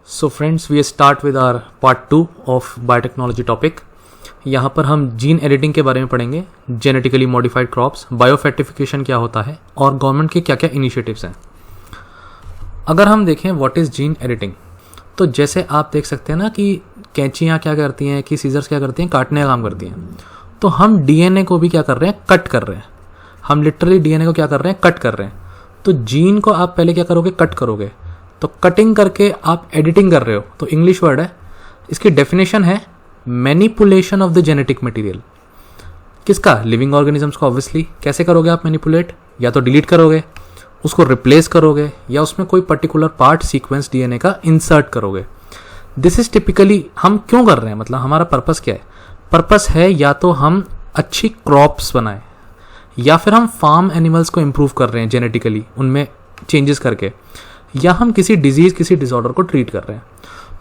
So friends, we start with our part 2 of biotechnology topic. यहाँ पर हम gene editing के बारे में पढ़ेंगे, जेनेटिकली मॉडिफाइड क्रॉप्स, बायोफर्टिफिकेशन क्या होता है और गवर्नमेंट के क्या क्या इनिशिएटिव्स हैं। अगर हम देखें व्हाट इज़ जीन एडिटिंग, तो जैसे आप देख सकते हैं ना कि कैंचियाँ क्या करती हैं, कि सीजर्स क्या करती हैं, काटने का काम करती हैं। तो हम डीएनए को भी क्या कर रहे हैं, कट कर रहे हैं। हम लिटरली डीएनए को क्या कर रहे हैं, कट कर रहे हैं। तो जीन को आप पहले क्या करोगे, कट करोगे। तो कटिंग करके आप एडिटिंग कर रहे हो, तो इंग्लिश वर्ड है, इसकी डेफिनेशन है manipulation of the genetic material. किसका? लिविंग ऑर्गेनिजम्स को। ऑब्वियसली कैसे करोगे आप मैनिपुलेट? या तो डिलीट करोगे, उसको रिप्लेस करोगे, या उसमें कोई पर्टिकुलर पार्ट सीक्वेंस डीएनए का इंसर्ट करोगे। दिस इज टिपिकली हम क्यों कर रहे हैं, मतलब हमारा पर्पस क्या है? पर्पस है या तो हम अच्छी क्रॉप्स बनाएं, या फिर हम फार्म एनिमल्स को इम्प्रूव कर रहे हैं जेनेटिकली, उनमें चेंजेस करके, या हम किसी डिजीज, किसी डिसऑर्डर को ट्रीट कर रहे हैं।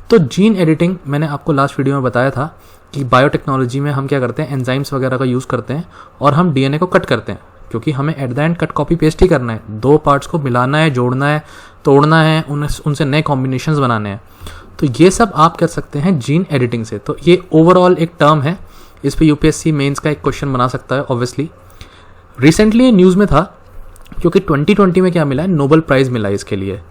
तो जीन एडिटिंग मैंने आपको लास्ट वीडियो में बताया था कि बायोटेक्नोलॉजी में हम क्या करते हैं, एंजाइम्स वगैरह का यूज़ करते हैं और हम डीएनए को कट करते हैं, क्योंकि हमें at the end cut copy paste ही करना है। दो पार्ट्स को मिलाना है, जोड़ना है, तोड़ना है, उनसे नए कॉम्बिनेशंस बनाने हैं। तो ये सब आप कर सकते हैं जीन एडिटिंग से। तो ये ओवरऑल एक टर्म है, इस पर यूपीएससी मेंस का एक क्वेश्चन बना सकता है ऑब्वियसली। रिसेंटली न्यूज़ में था, क्योंकि 2020 में क्या मिला है, नोबेल प्राइज़ मिला है इसके लिए।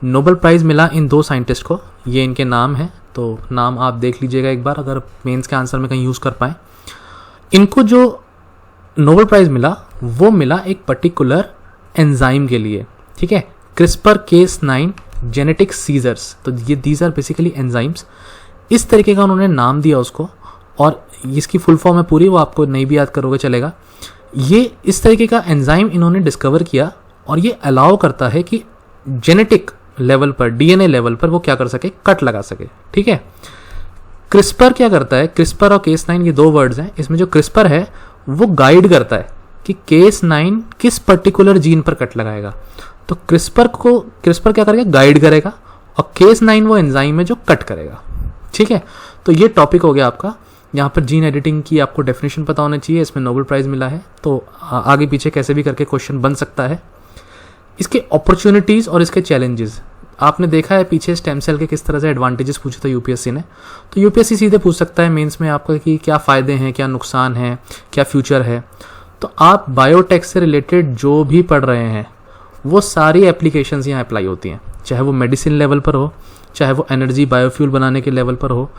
नोबेल प्राइज़ मिला इन दो साइंटिस्ट को, ये इनके नाम है, तो नाम आप देख लीजिएगा एक बार, अगर मेंस के आंसर में कहीं यूज़ कर पाएँ। इनको जो नोबेल प्राइज़ मिला वो मिला एक पर्टिकुलर एंजाइम के लिए, ठीक है, CRISPR-Cas9 जेनेटिक सीजर्स। तो ये दीज आर बेसिकली एंजाइम्स, इस तरीके का उन्होंने नाम दिया उसको, और इसकी फुल फॉर्म है पूरी, वो आपको नहीं भी याद करोगे चलेगा। ये इस तरीके का एंजाइम इन्होंने डिस्कवर किया, और ये अलाउ करता है कि जेनेटिक लेवल पर, डीएनए लेवल पर वो क्या कर सके, कट लगा सके, ठीक है। क्रिस्पर क्या करता है, क्रिस्पर और Cas9 ये दो वर्ड्स हैं, इसमें जो क्रिस्पर है वो गाइड करता है कि Cas9 किस पर्टिकुलर जीन पर कट लगाएगा। तो क्रिस्पर क्या करेगा, गाइड करेगा, और Cas9 वो एंजाइम है जो कट करेगा, ठीक है। तो ये टॉपिक हो गया आपका। यहाँ पर जीन एडिटिंग की आपको डेफिनेशन पता होना चाहिए, इसमें नोबेल प्राइज़ मिला है, तो आगे पीछे कैसे भी करके क्वेश्चन बन सकता है। इसके अपॉर्चुनिटीज़ और इसके चैलेंजेस आपने देखा है पीछे स्टेम सेल के किस तरह से एडवांटेजेस पूछे थे यूपीएससी ने। तो यूपीएससी सीधे पूछ सकता है मेंस में आपको कि क्या फ़ायदे हैं, क्या नुकसान है, क्या फ्यूचर है। तो आप बायोटेक से रिलेटेड जो भी पढ़ रहे हैं वो सारी एप्लीकेशंस यहाँ अप्लाई होती हैं, चाहे वो मेडिसिन लेवल पर हो, चाहे वो एनर्जी बायोफ्यूल बनाने के लेवल पर हो,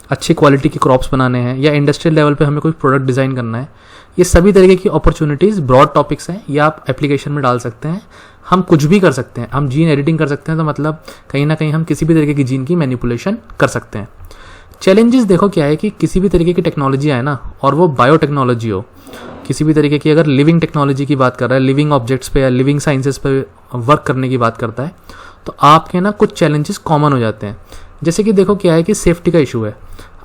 अच्छी क्वालिटी की क्रॉप्स बनाने हैं, या इंडस्ट्रियल लेवल पे हमें कोई प्रोडक्ट डिज़ाइन करना है। ये सभी तरीके की अपॉर्चुनिटीज़, ब्रॉड टॉपिक्स हैं, ये आप एप्लीकेशन में डाल सकते हैं। हम कुछ भी कर सकते हैं, हम जीन एडिटिंग कर सकते हैं, तो मतलब कहीं ना कहीं हम किसी भी तरीके की जीन की मैनिपुलेशन कर सकते हैं। चैलेंजेस देखो क्या है कि किसी भी तरीके की टेक्नोलॉजी आए ना, और वो बायोटेक्नोलॉजी हो, किसी भी तरीके की अगर लिविंग टेक्नोलॉजी की बात कर रहा है, लिविंग ऑब्जेक्ट्स पे या लिविंग साइंसेस पे वर्क करने की बात करता है, तो आपके ना कुछ चैलेंजेस कॉमन हो जाते हैं। जैसे कि देखो क्या है कि सेफ्टी का इशू है।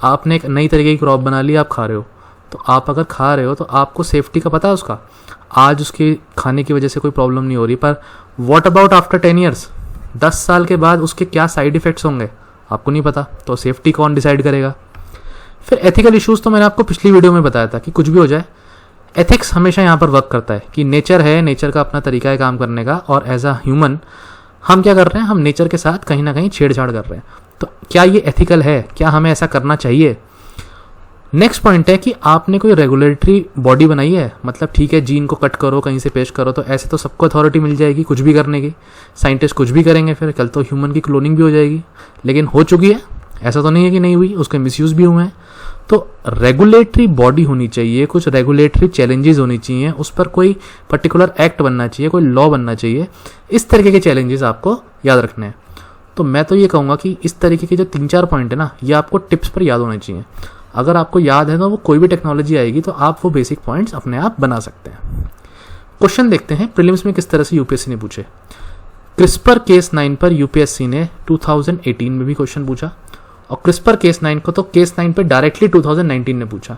आपने एक नई तरीके की क्रॉप बना ली, आप खा रहे हो, तो आप अगर खा रहे हो तो आपको सेफ्टी का पता है उसका, आज उसके खाने की वजह से कोई प्रॉब्लम नहीं हो रही, पर व्हाट अबाउट आफ्टर 10 ईयर्स, 10 साल के बाद उसके क्या साइड इफ़ेक्ट्स होंगे आपको नहीं पता, तो सेफ्टी कौन डिसाइड करेगा। फिर एथिकल इश्यूज़ तो मैंने आपको पिछली वीडियो में बताया था कि कुछ भी हो जाए, एथिक्स हमेशा यहाँ पर वर्क करता है कि नेचर है, नेचर का अपना तरीका है काम करने का, और एज अ ह्यूमन हम क्या कर रहे हैं, हम नेचर के साथ कहीं ना कहीं छेड़छाड़ कर रहे हैं। तो क्या ये एथिकल है, क्या हमें ऐसा करना चाहिए? नेक्स्ट पॉइंट है कि आपने कोई रेगुलेटरी बॉडी बनाई है, मतलब ठीक है जीन को कट करो, कहीं से पेश करो, तो ऐसे तो सबको अथॉरिटी मिल जाएगी कुछ भी करने की, साइंटिस्ट कुछ भी करेंगे, फिर कल तो ह्यूमन की क्लोनिंग भी हो जाएगी। लेकिन हो चुकी है, ऐसा तो नहीं है कि नहीं हुई, उसके मिसयूज़ भी हुए हैं। तो रेगुलेटरी बॉडी होनी चाहिए, कुछ रेगुलेटरी चैलेंजेस होनी चाहिए, उस पर कोई पर्टिकुलर एक्ट बनना चाहिए, कोई लॉ बनना चाहिए। इस तरीके के चैलेंजेस आपको याद रखने हैं। तो मैं तो ये कहूँगा कि इस तरीके के जो 3-4 पॉइंट है ना, ये आपको टिप्स पर याद होने चाहिए। अगर आपको याद है तो वो कोई भी टेक्नोलॉजी आएगी तो आप वो बेसिक पॉइंट्स अपने आप बना सकते हैं। क्वेश्चन देखते हैं प्रीलिम्स में किस तरह से यूपीएससी ने पूछे। CRISPR-Cas9 पर यूपीएससी ने 2018 में भी क्वेश्चन पूछा, और CRISPR-Cas9 को तो Cas9 पर डायरेक्टली 2019 में पूछा।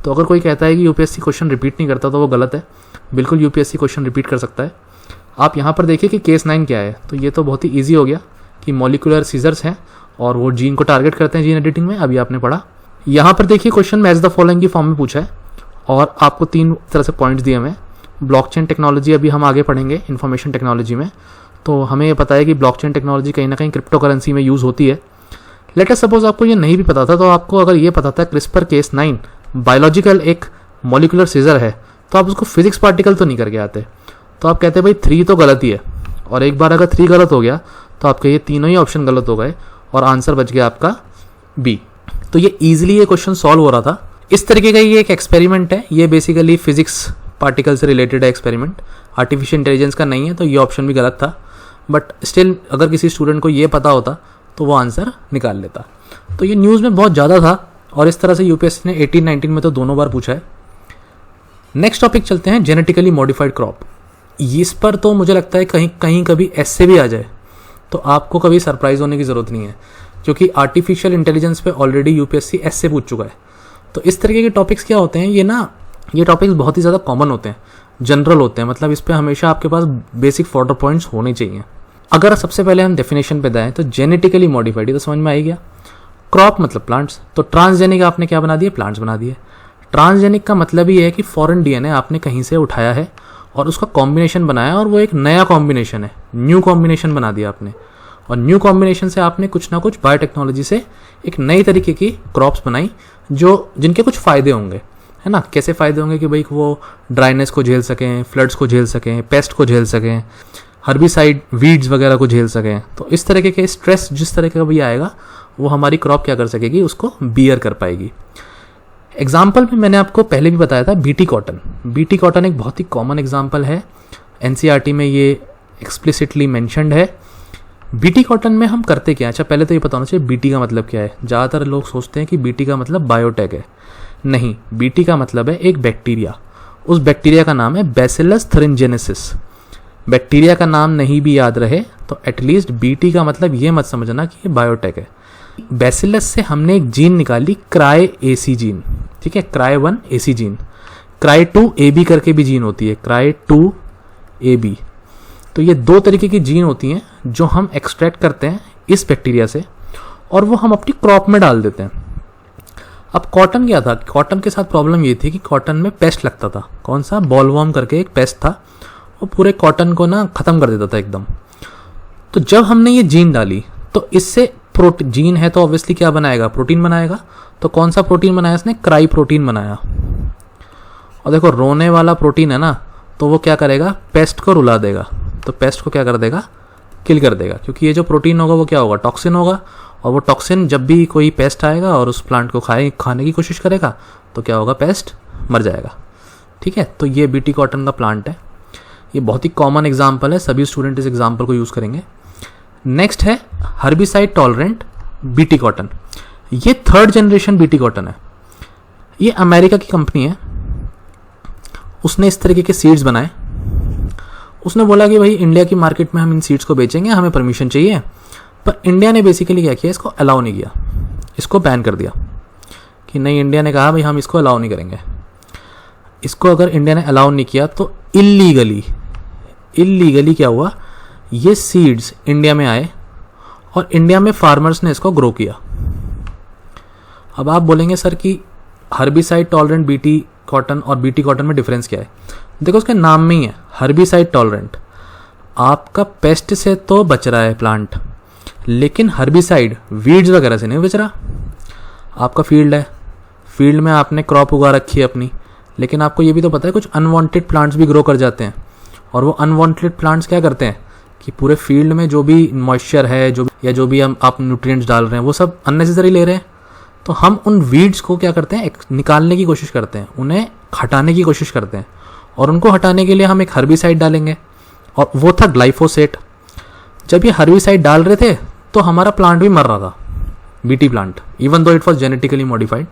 तो अगर कोई कहता है कि यूपीएससी क्वेश्चन रिपीट नहीं करता तो वो गलत है, बिल्कुल यूपीएससी क्वेश्चन रिपीट कर सकता है। आप यहाँ पर देखिए कि Cas9 क्या है, तो ये तो बहुत ही ईजी हो गया कि मॉलिक्यूलर सीजर्स हैं और वो जीन को टारगेट करते हैं जीन एडिटिंग में, अभी आपने पढ़ा। यहाँ पर देखिए क्वेश्चन मैच द फॉलोइंग की फॉर्म में पूछा है, और आपको 3 तरह से पॉइंट्स दिए हमें। ब्लॉकचेन टेक्नोलॉजी अभी हम आगे पढ़ेंगे इंफॉर्मेशन टेक्नोलॉजी में, तो हमें ये पता है कि ब्लॉकचेन टेक्नोलॉजी कहीं ना कहीं क्रिप्टो करेंसी में यूज़ होती है। लेट अस सपोज आपको ये नहीं भी पता था, तो आपको अगर ये पता था क्रिस्पर Cas9 बायोलॉजिकल एक मॉलिकुलर सीजर है, तो आप उसको फिजिक्स पार्टिकल तो नहीं करके आते, तो आप कहते भाई 3 तो गलत ही है, और एक बार अगर 3 गलत हो गया तो आपके ये तीनों ही ऑप्शन गलत हो गए और आंसर बच गया आपका बी। तो ये ईजिली ये क्वेश्चन सॉल्व हो रहा था। इस तरीके का ये एक एक्सपेरिमेंट है, ये बेसिकली फिजिक्स पार्टिकल से रिलेटेड है एक्सपेरिमेंट, आर्टिफिशियल इंटेलिजेंस का नहीं है, तो ये ऑप्शन भी गलत था, बट स्टिल अगर किसी स्टूडेंट को ये पता होता तो वो आंसर निकाल लेता। तो ये न्यूज़ में बहुत ज़्यादा था और इस तरह से यूपीएससी ने 18-19 में तो दोनों बार पूछा है। नेक्स्ट टॉपिक चलते हैं, जेनेटिकली मॉडिफाइड क्रॉप। इस पर तो मुझे लगता है कहीं कभी ऐसे भी आ जाए तो आपको कभी सरप्राइज होने की ज़रूरत नहीं है, क्योंकि आर्टिफिशियल इंटेलिजेंस पे ऑलरेडी यूपीएससी ऐसे पूछ चुका है। तो इस तरीके के टॉपिक्स क्या होते हैं, ये टॉपिक्स बहुत ही ज़्यादा कॉमन होते हैं, जनरल होते हैं, मतलब इस पर हमेशा आपके पास बेसिक फॉर्डर पॉइंट्स होने चाहिए। अगर सबसे पहले हम डेफिनेशन पे जाएं तो जेनेटिकली मॉडिफाइड, ये तो समझ में आ ही गया। क्रॉप मतलब प्लांट्स, तो ट्रांसजेनिक आपने क्या बना दिए, प्लांट्स बना दिए। ट्रांसजेनिक का मतलब ये है कि फॉरेन डीएनए आपने कहीं से उठाया है और उसका कॉम्बिनेशन बनाया, और वो एक नया कॉम्बिनेशन है, न्यू कॉम्बिनेशन बना दिया आपने, और न्यू कॉम्बिनेशन से आपने कुछ ना कुछ बायोटेक्नोलॉजी से एक नई तरीके की क्रॉप्स बनाई जिनके कुछ फ़ायदे होंगे, है ना। कैसे फ़ायदे होंगे कि भाई वो ड्राइनेस को झेल सकें, फ्लड्स को झेल सकें, पेस्ट को झेल सकें, हर्बिसाइड वीड्स वगैरह को झेल सकें। तो इस तरीके के स्ट्रेस जिस तरह का भी आएगा वो हमारी क्रॉप क्या कर सकेगी, उसको बियर कर पाएगी। एग्जाम्पल में मैंने आपको पहले भी बताया था बीटी कॉटन। बीटी कॉटन एक बहुत ही कॉमन एग्जाम्पल है, एनसीईआरटी में ये एक्सप्लिसिटली मैंशनड है। बीटी कॉटन में हम करते क्या है, अच्छा पहले तो ये पता होना चाहिए बीटी का मतलब क्या है। ज़्यादातर लोग सोचते हैं कि बीटी का मतलब बायोटेक है, नहीं, बीटी का मतलब है एक बैक्टीरिया। उस बैक्टीरिया का नाम है बैसिलस थरिंजेनेसिस। बैक्टीरिया का नाम नहीं भी याद रहे तो एटलीस्ट बीटी का मतलब ये मत समझना कि ये बायोटेक है। बैसिलस से हमने एक जीन निकाली, क्राई एसी जीन, ठीक है, cry 1 AC gene. Cry 2 AB करके भी जीन होती है, क्राई 2 AB। तो ये 2 तरीके की जीन होती हैं जो हम एक्सट्रैक्ट करते हैं इस बैक्टीरिया से और वो हम अपनी क्रॉप में डाल देते हैं। अब कॉटन क्या था, कॉटन के साथ प्रॉब्लम ये थी कि कॉटन में पेस्ट लगता था। कौन सा, बॉलवॉर्म करके एक पेस्ट था, वो पूरे कॉटन को ना ख़त्म कर देता था एकदम। तो जब हमने ये जीन डाली तो इससे जीन है तो ऑब्वियसली क्या बनाएगा, प्रोटीन बनाएगा। तो कौन सा प्रोटीन बनाया इसने, क्राई प्रोटीन बनाया। और देखो रोने वाला प्रोटीन है ना, तो वो क्या करेगा, पेस्ट को रुला देगा। तो पेस्ट को क्या कर देगा, किल कर देगा, क्योंकि ये जो प्रोटीन होगा वो क्या होगा, टॉक्सिन होगा। और वो टॉक्सिन जब भी कोई पेस्ट आएगा और उस प्लांट को खाने की कोशिश करेगा तो क्या होगा, पेस्ट मर जाएगा। ठीक है, तो ये बीटी कॉटन का प्लांट है। ये बहुत ही कॉमन एग्जाम्पल है, सभी स्टूडेंट इस एग्जाम्पल को यूज़ करेंगे। नेक्स्ट है हर्बिसाइड टॉलरेंट बीटी कॉटन। ये 3rd जनरेशन बीटी कॉटन है। ये अमेरिका की कंपनी है, उसने इस तरीके के सीड्स बनाए। उसने बोला कि भाई इंडिया की मार्केट में हम इन सीड्स को बेचेंगे, हमें परमिशन चाहिए। पर इंडिया ने बेसिकली क्या किया, इसको अलाउ नहीं किया, इसको बैन कर दिया कि नहीं, इंडिया ने कहा भाई हम इसको अलाउ नहीं करेंगे। इसको अगर इंडिया ने अलाउ नहीं किया तो इलीगली क्या हुआ, ये सीड्स इंडिया में आए और इंडिया में फार्मर्स ने इसको ग्रो किया। अब आप बोलेंगे सर कि हर्बिसाइड टॉलरेंट बीटी कॉटन और बीटी कॉटन में डिफरेंस क्या है। देखो उसके नाम में ही है हर्बिसाइड टॉलरेंट। आपका पेस्ट से तो बच रहा है प्लांट, लेकिन हर्बिसाइड वीड्स वगैरह से नहीं बच रहा। आपका फील्ड है, फील्ड में आपने क्रॉप उगा रखी है अपनी, लेकिन आपको ये भी तो पता है कुछ अनवांटेड प्लांट्स भी ग्रो कर जाते हैं। और वो अनवांटेड प्लांट्स क्या करते हैं कि पूरे फील्ड में जो भी मॉइस्चर है जो भी आप न्यूट्रिएंट्स डाल रहे हैं वो सब अननेसेसरी ले रहे हैं। तो हम उन वीड्स को क्या करते हैं, निकालने की कोशिश करते हैं, उन्हें हटाने की कोशिश करते हैं। और उनको हटाने के लिए हम एक हर्बिसाइड डालेंगे, और वो था ग्लाइफोसेट। जब ये हर्बिसाइड डाल रहे थे तो हमारा प्लांट भी मर रहा था, BT plant, even though it was genetically modified.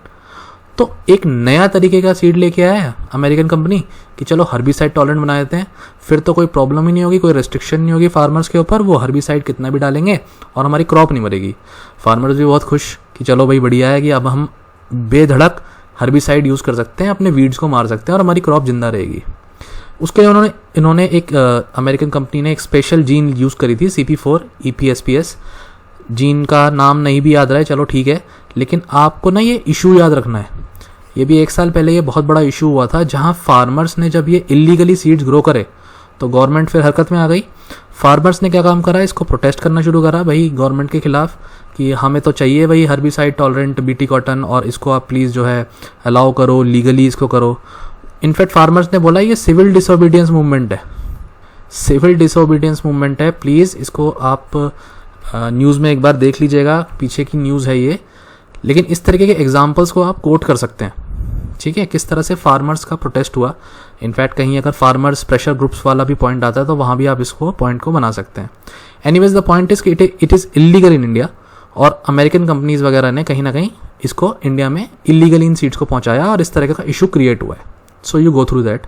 तो एक नया तरीके का सीड लेके आया है अमेरिकन कंपनी कि चलो हर्बिसाइड टॉलरेंट बना देते हैं, फिर तो कोई प्रॉब्लम ही नहीं होगी, कोई रेस्ट्रिक्शन नहीं होगी फार्मर्स के ऊपर। वो हर्बिसाइड कितना भी डालेंगे और हमारी क्रॉप नहीं मरेगी। फार्मर्स भी बहुत खुश कि चलो भाई बढ़िया है कि अब हम बेधड़क हर्बिसाइड यूज़ कर सकते हैं, अपने वीड्स को मार सकते हैं और हमारी क्रॉप जिंदा रहेगी। उसके लिए इन्होंने एक अमेरिकन कंपनी ने एक स्पेशल जीन यूज़ करी थी, CP4 EPSPS। जीन का नाम नहीं भी याद रहा है, चलो ठीक है, लेकिन आपको ना ये इशू याद रखना है। ये भी 1 साल पहले ये बहुत बड़ा इशू हुआ था, जहाँ फार्मर्स ने जब ये इलीगली सीड्स ग्रो करे तो गवर्नमेंट फिर हरकत में आ गई। फार्मर्स ने क्या काम करा, इसको प्रोटेस्ट करना शुरू करा भाई गवर्नमेंट के खिलाफ कि हमें तो चाहिए भाई हर्बिसाइड टॉलरेंट बीटी कॉटन, और इसको आप प्लीज़ जो है अलाउ करो, लीगली इसको करो। इनफैक्ट फार्मर्स ने बोला ये सिविल डिसोबीडियंस मूवमेंट है, सिविल डिसोबीडियंस मूवमेंट है, प्लीज़ इसको आप न्यूज़ में एक बार देख लीजिएगा, पीछे की न्यूज़ है ये। लेकिन इस तरीके के एग्जाम्पल्स को आप कोट कर सकते हैं, ठीक है, किस तरह से फार्मर्स का प्रोटेस्ट हुआ। इनफैक्ट कहीं अगर फार्मर्स प्रेशर ग्रुप्स वाला भी पॉइंट आता है तो वहाँ भी आप इसको पॉइंट को बना सकते हैं। एनीवेज द पॉइंट इज कि it is illegal in India, और अमेरिकन कंपनीज वगैरह ने कहीं ना कहीं इसको इंडिया में इलीगली इन सीड्स को पहुँचाया और इस तरह का इशू क्रिएट हुआ है। So you go through that.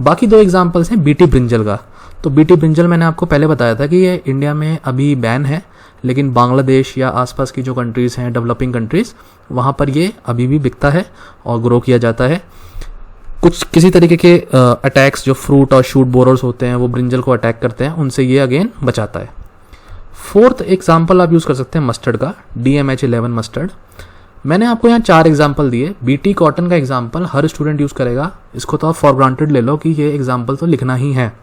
बाकी 2 एग्जाम्पल्स हैं बीटी ब्रिंजल का। तो बीटी ब्रिंजल मैंने आपको पहले बताया था कि ये इंडिया में अभी बैन है, लेकिन बांग्लादेश या आसपास की जो कंट्रीज़ हैं, डेवलपिंग कंट्रीज़, वहाँ पर ये अभी भी बिकता है और ग्रो किया जाता है। कुछ किसी तरीके के अटैक्स जो फ्रूट और शूट बोरर्स होते हैं वो ब्रिंजल को अटैक करते हैं, उनसे ये अगेन बचाता है। 4th एग्जाम्पल आप यूज़ कर सकते हैं मस्टर्ड का, DMH11 मस्टर्ड। मैंने आपको यहाँ 4 एग्जाम्पल दिए। बीटी कॉटन का एग्जाम्पल हर स्टूडेंट यूज़ करेगा, इसको तो आप फॉर ग्रांटेड ले लो कि ये एग्जाम्पल तो लिखना ही है।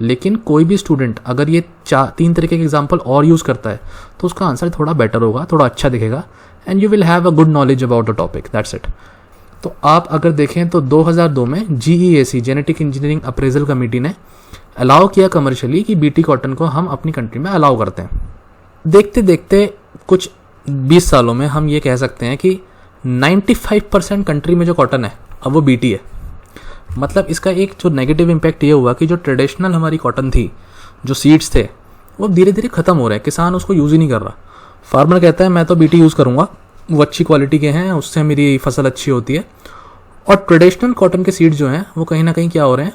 लेकिन कोई भी स्टूडेंट अगर ये 3 तरीके के एग्जाम्पल और यूज़ करता है तो उसका आंसर थोड़ा बेटर होगा, थोड़ा अच्छा दिखेगा, and you will have a good knowledge about the topic, that's it. तो आप अगर देखें तो 2002 में GEAC genetic engineering appraisal committee ने अलाउ किया कमर्शियली कि बीटी कॉटन को हम अपनी कंट्री में अलाउ करते हैं। देखते देखते कुछ 20 सालों में हम ये कह सकते हैं कि 95% कंट्री में जो कॉटन है अब वो बीटी है। मतलब इसका एक जो नेगेटिव इम्पैक्ट ये हुआ कि जो ट्रेडिशनल हमारी कॉटन थी, जो सीड्स थे, वो धीरे धीरे ख़त्म हो रहे हैं, किसान उसको यूज़ ही नहीं कर रहा। फार्मर कहता है मैं तो बीटी यूज़ करूँगा, वो अच्छी क्वालिटी के हैं, उससे मेरी फसल अच्छी होती है, और ट्रेडिशनल कॉटन के सीड्स जो हैं वो कहीं ना कहीं क्या हो रहे हैं,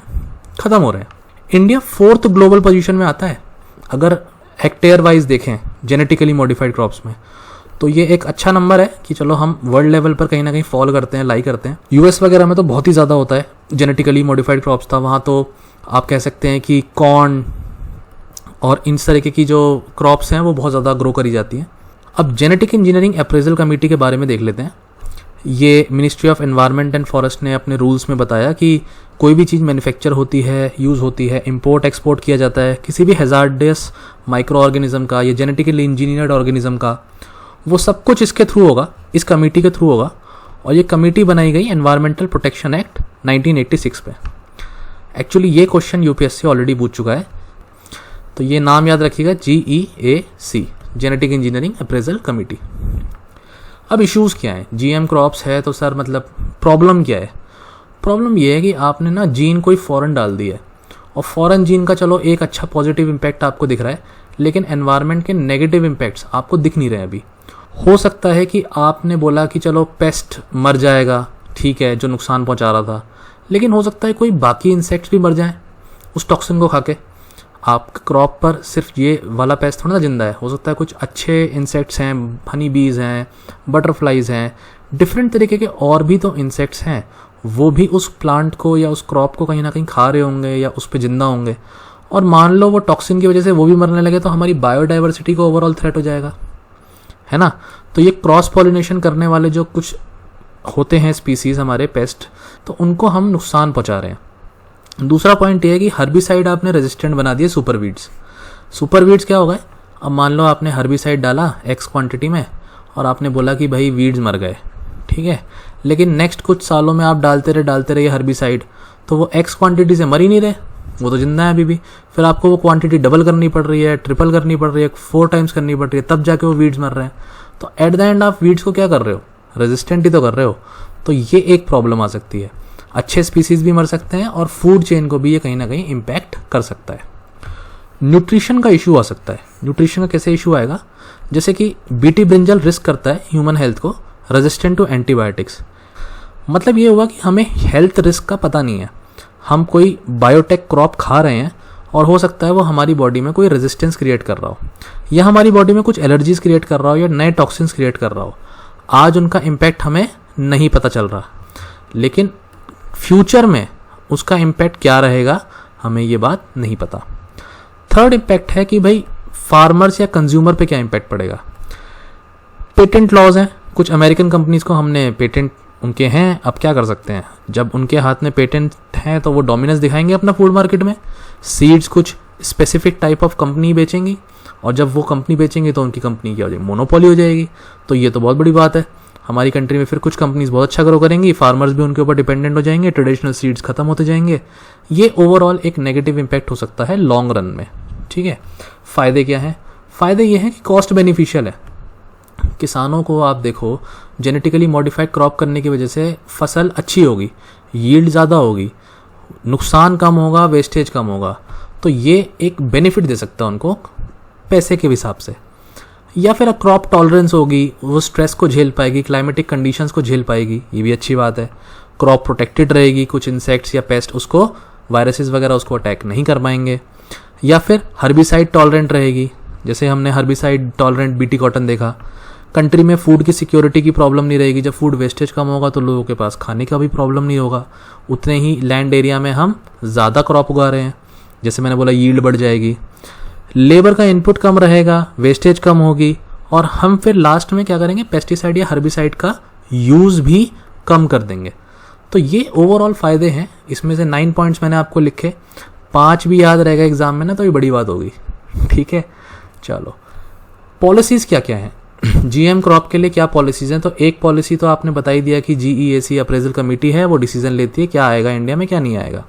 ख़त्म हो रहे हैं। इंडिया 4th ग्लोबल पोजीशन में आता है अगर हेक्टेयर वाइज देखें जेनेटिकली मॉडिफाइड क्रॉप्स में, तो ये एक अच्छा नंबर है कि चलो हम वर्ल्ड लेवल पर कहीं ना कहीं फॉलो करते हैं, लाई करते हैं। US वगैरह में तो बहुत ही ज़्यादा होता है जेनेटिकली मॉडिफाइड क्रॉप्स था, वहाँ तो आप कह सकते हैं कि कॉर्न और इन तरीके की जो क्रॉप्स हैं वो बहुत ज़्यादा ग्रो करी जाती हैं। अब जेनेटिक इंजीनियरिंग अप्रेजल कमेटी के बारे में देख लेते हैं। ये ministry of environment and forest ने अपने रूल्स में बताया कि कोई भी चीज़ मैन्युफैक्चर होती है, यूज़ होती है, इंपोर्ट एक्सपोर्ट किया जाता है किसी भी हैजार्डस माइक्रो ऑर्गेनिज्म का या जेनेटिकली इंजीनियर्ड ऑर्गेनिज्म का, वो सब कुछ इसके थ्रू होगा, इस कमेटी के थ्रू होगा। और ये कमेटी बनाई गई एनवायरमेंटल प्रोटेक्शन एक्ट 1986 पे। एक्चुअली ये क्वेश्चन UPSC ऑलरेडी पूछ चुका है, तो ये नाम याद रखिएगा, GEAC genetic engineering appraisal committee. अब इश्यूज़ क्या हैं? GM क्रॉप्स है तो सर मतलब प्रॉब्लम क्या है? प्रॉब्लम ये है कि आपने ना जीन कोई फ़ॉरेन डाल दी है, और फ़ॉरेन जीन का चलो एक अच्छा पॉजिटिव इम्पैक्ट आपको दिख रहा है, लेकिन एनवायरनमेंट के नेगेटिव इम्पैक्ट्स आपको दिख नहीं रहे अभी। हो सकता है कि आपने बोला कि चलो पेस्ट मर जाएगा, ठीक है, जो नुकसान पहुंचा रहा था, लेकिन हो सकता है कोई बाकी इंसेक्ट्स भी मर जाएं उस टॉक्सिन को खा के। आपके क्रॉप पर सिर्फ ये वाला पेस्ट थोड़ा ना जिंदा है, हो सकता है कुछ अच्छे इंसेक्ट्स हैं, हनी बीज हैं, बटरफ्लाइज हैं, डिफरेंट तरीके के और भी तो इंसेक्ट्स हैं, वो भी उस प्लांट को या उस क्रॉप को कहीं ना कहीं खा रहे होंगे या उस पर जिंदा होंगे। और मान लो वो टॉक्सिन की वजह से वो भी मरने लगे तो हमारी बायोडाइवर्सिटी को ओवरऑल थ्रेट हो जाएगा, है ना। तो ये क्रॉस पॉलिनेशन करने वाले जो कुछ होते हैं स्पीसीज हमारे पेस्ट, तो उनको हम नुकसान पहुंचा रहे हैं। दूसरा पॉइंट ये है कि हर्बिसाइड आपने रेजिस्टेंट बना दिए सुपरवीड्स। सुपरवीड्स क्या हो गए? अब मान लो आपने हर्बिसाइड डाला X क्वांटिटी में और आपने बोला कि भाई वीड्स मर गए, ठीक है, लेकिन नेक्स्ट कुछ सालों में आप डालते रहे हर्बिसाइड, तो वो X क्वांटिटी से मर ही नहीं रहे, वो तो जिंदा है अभी भी। फिर आपको वो क्वांटिटी डबल करनी पड़ रही है, ट्रिपल करनी पड़ रही है, 4 टाइम्स करनी पड़ रही है, तब जाके वो वीड्स मर रहे हैं। तो एट द एंड आप वीड्स को क्या कर रहे हो? रेजिस्टेंट ही तो कर रहे हो। तो ये एक प्रॉब्लम आ सकती है। अच्छे स्पीसीज भी मर सकते हैं और फूड चेन को भी ये कहीं ना कहीं इम्पैक्ट कर सकता है। न्यूट्रिशन का इशू आ सकता है। न्यूट्रिशन का कैसे इशू आएगा? जैसे कि बीटी ब्रिंजल रिस्क करता है ह्यूमन हेल्थ को रेजिस्टेंट टू एंटीबायोटिक्स। मतलब ये हुआ कि हमें हेल्थ रिस्क का पता नहीं है, हम कोई बायोटेक क्रॉप खा रहे हैं और हो सकता है वो हमारी बॉडी में कोई रेजिस्टेंस क्रिएट कर रहा हो, या हमारी बॉडी में कुछ एलर्जीज क्रिएट कर रहा हो, या नए टॉक्सिन्स क्रिएट कर रहा हो। आज उनका इम्पैक्ट हमें नहीं पता चल रहा, लेकिन फ्यूचर में उसका इम्पैक्ट क्या रहेगा हमें ये बात नहीं पता। थर्ड इम्पैक्ट है कि भाई फार्मर्स या कंज्यूमर पे क्या इम्पैक्ट पड़ेगा। पेटेंट लॉज हैं, कुछ अमेरिकन कंपनीज को हमने पेटेंट उनके हैं, अब क्या कर सकते हैं, जब उनके हाथ में पेटेंट हैं तो वो डोमिनेंस दिखाएंगे अपना फूड मार्केट में सीड्स कुछ स्पेसिफिक टाइप ऑफ कंपनी बेचेंगी, और जब वो कंपनी बेचेंगे तो उनकी कंपनी क्या हो जाएगी, मोनोपोली हो जाएगी। तो ये तो बहुत बड़ी बात है। हमारी कंट्री में फिर कुछ कंपनीज बहुत अच्छा ग्रो करेंगी, फार्मर्स भी उनके ऊपर डिपेंडेंट हो जाएंगे, ट्रेडिशनल सीड्स खत्म होते जाएंगे। ये ओवरऑल एक नेगेटिव इम्पैक्ट हो सकता है लॉन्ग रन में। ठीक है, फ़ायदे क्या हैं? फ़ायदे ये हैं कि कॉस्ट बेनिफिशियल है। किसानों को आप देखो, जेनेटिकली मॉडिफाइड क्रॉप करने की वजह से फसल अच्छी होगी, यील्ड ज़्यादा होगी, नुकसान कम होगा, वेस्टेज कम होगा। तो ये एक बेनिफिट दे सकता है उनको पैसे के हिसाब से। या फिर क्रॉप टॉलरेंस होगी, वो स्ट्रेस को झेल पाएगी, क्लाइमेटिक कंडीशंस को झेल पाएगी, ये भी अच्छी बात है। क्रॉप प्रोटेक्टेड रहेगी, कुछ इंसेक्ट्स या पेस्ट उसको, वायरसेस वगैरह उसको अटैक नहीं कर पाएंगे। या फिर हर्बिसाइड टॉलरेंट रहेगी, जैसे हमने हर्बिसाइड टॉलरेंट बीटी कॉटन देखा। कंट्री में फूड की सिक्योरिटी की प्रॉब्लम नहीं रहेगी। जब फूड वेस्टेज कम होगा तो लोगों के पास खाने का भी प्रॉब्लम नहीं होगा। उतने ही लैंड एरिया में हम ज़्यादा क्रॉप उगा रहे हैं, जैसे मैंने बोला यील्ड बढ़ जाएगी, लेबर का इनपुट कम रहेगा, वेस्टेज कम होगी, और हम फिर लास्ट में क्या करेंगे, पेस्टिसाइड या हर्बिसाइड का यूज़ भी कम कर देंगे। तो ये ओवरऑल फ़ायदे हैं। इसमें से 9 पॉइंट्स मैंने आपको लिखे, 5 भी याद रहेगा एग्जाम में ना तो ये बड़ी बात होगी। ठीक है, चलो पॉलिसीज़ क्या क्या हैं, जीएम क्रॉप के लिए क्या पॉलिसीज़ हैं। तो एक पॉलिसी तो आपने बता ही दिया कि जीईएसी अप्रेजल कमेटी है, वो डिसीजन लेती है क्या आएगा इंडिया में क्या नहीं आएगा।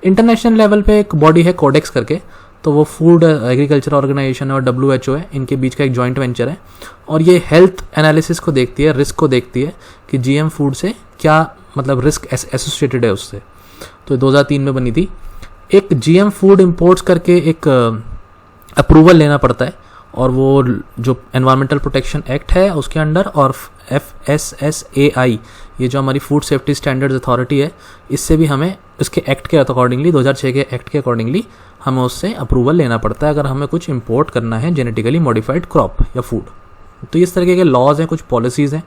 इंटरनेशनल लेवल पे एक बॉडी है कोडेक्स करके, तो वो फूड एग्रीकल्चर ऑर्गेनाइजेशन और WHO है, इनके बीच का एक जॉइंट वेंचर है, और ये हेल्थ एनालिसिस को देखती है, रिस्क को देखती है कि जीएम फूड से क्या मतलब रिस्क एसोसिएटेड है उससे। तो 2003 में बनी थी। एक जीएम फूड इम्पोर्ट्स करके एक अप्रूवल लेना पड़ता है, और वो जो एनवायरमेंटल प्रोटेक्शन एक्ट है उसके अंडर, और FSSAI ये जो हमारी फूड सेफ्टी स्टैंडर्ड्स अथॉरिटी है, इससे भी हमें इसके एक्ट के अकॉर्डिंगली 2006 के एक्ट के अकॉर्डिंगली हमें उससे अप्रूवल लेना पड़ता है अगर हमें कुछ इंपोर्ट करना है जेनेटिकली मॉडिफाइड क्रॉप या फूड। तो इस तरीके के लॉज हैं, कुछ पॉलिसीज़ हैं।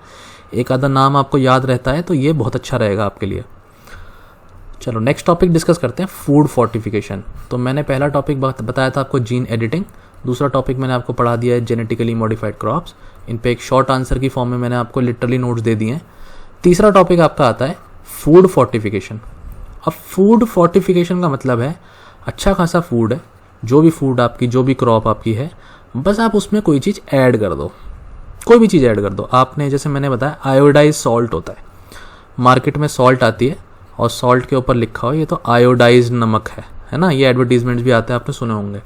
एक आधा नाम आपको याद रहता है तो ये बहुत अच्छा रहेगा आपके लिए। चलो नेक्स्ट टॉपिक डिस्कस करते हैं, फूड फोर्टिफिकेशन। तो मैंने पहला टॉपिक बताया था आपको जीन एडिटिंग, दूसरा टॉपिक मैंने आपको पढ़ा दिया है जेनेटिकली मॉडिफाइड क्रॉप्स। इन पे एक शॉर्ट आंसर की फॉर्म में मैंने आपको लिटरली नोट्स दे दिए हैं। तीसरा टॉपिक आपका आता है फूड फोर्टिफिकेशन। अब फूड फोर्टिफिकेशन का मतलब है अच्छा खासा फूड है, जो भी फूड आपकी, जो भी क्रॉप आपकी है, बस आप उसमें कोई चीज़ ऐड कर दो, कोई भी चीज़ ऐड कर दो। आपने जैसे मैंने बताया आयोडाइज सॉल्ट होता है, मार्केट में सॉल्ट आती है और सॉल्ट के ऊपर लिखा हो ये तो आयोडाइज नमक है ना, ये एडवर्टीजमेंट्स भी आते हैं, आपने सुने होंगे।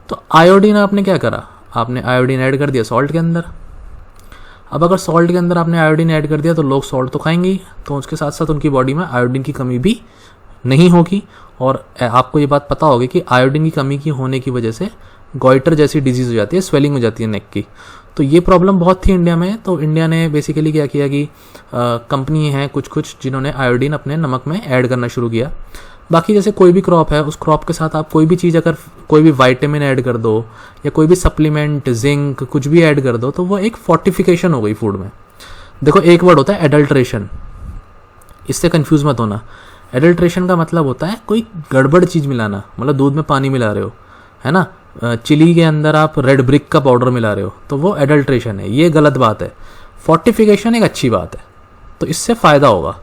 तो आयोडीन आपने क्या करा, आपने आयोडीन ऐड कर दिया सॉल्ट के अंदर। अब अगर सॉल्ट के अंदर आपने आयोडीन ऐड कर दिया तो लोग सॉल्ट तो खाएंगे ही, तो उसके साथ साथ उनकी बॉडी में आयोडीन की कमी भी नहीं होगी। और आपको ये बात पता होगी कि आयोडीन की कमी की होने की वजह से गॉइटर जैसी डिजीज़ हो जाती है, स्वेलिंग हो जाती है नेक की। तो ये प्रॉब्लम बहुत थी इंडिया में, तो इंडिया ने बेसिकली क्या किया कि कंपनी हैं कुछ जिन्होंने आयोडीन अपने नमक में ऐड करना शुरू किया। बाकी जैसे कोई भी क्रॉप है, उस क्रॉप के साथ आप कोई भी चीज़, अगर कोई भी विटामिन ऐड कर दो या कोई भी सप्लीमेंट, जिंक, कुछ भी ऐड कर दो, तो वो एक फोर्टिफिकेशन हो गई फूड में। देखो एक वर्ड होता है एडल्ट्रेशन, इससे कंफ्यूज मत होना। एडल्ट्रेशन का मतलब होता है कोई गड़बड़ चीज़ मिलाना, मतलब दूध में पानी मिला रहे हो, है ना, चिली के अंदर आप रेड ब्रिक का पाउडर मिला रहे हो, तो वो एडल्ट्रेशन है, ये गलत बात है। फोर्टिफिकेशन एक अच्छी बात है, तो इससे फ़ायदा होगा।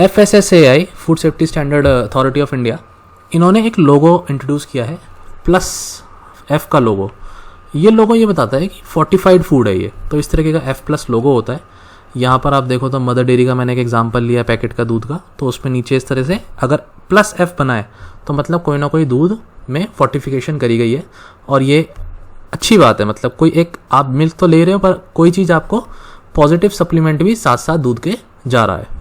FSSAI food safety standard authority of India, इन्होंने एक लोगो इंट्रोड्यूस किया है, +F का लोगो। ये लोगो ये बताता है कि फोर्टिफाइड फूड है ये, तो इस तरीके का F+ लोगो होता है। यहाँ पर आप देखो तो मदर डेयरी का मैंने एक एग्जांपल लिया पैकेट का दूध का, तो उसमें नीचे इस तरह से अगर +F बना है तो मतलब कोई ना कोई दूध में फोर्टिफिकेशन करी गई है, और ये अच्छी बात है। मतलब कोई एक आप मिल्क तो ले रहे हो, पर कोई चीज़ आपको पॉजिटिव सप्लीमेंट भी साथ साथ दूध के जा रहा है।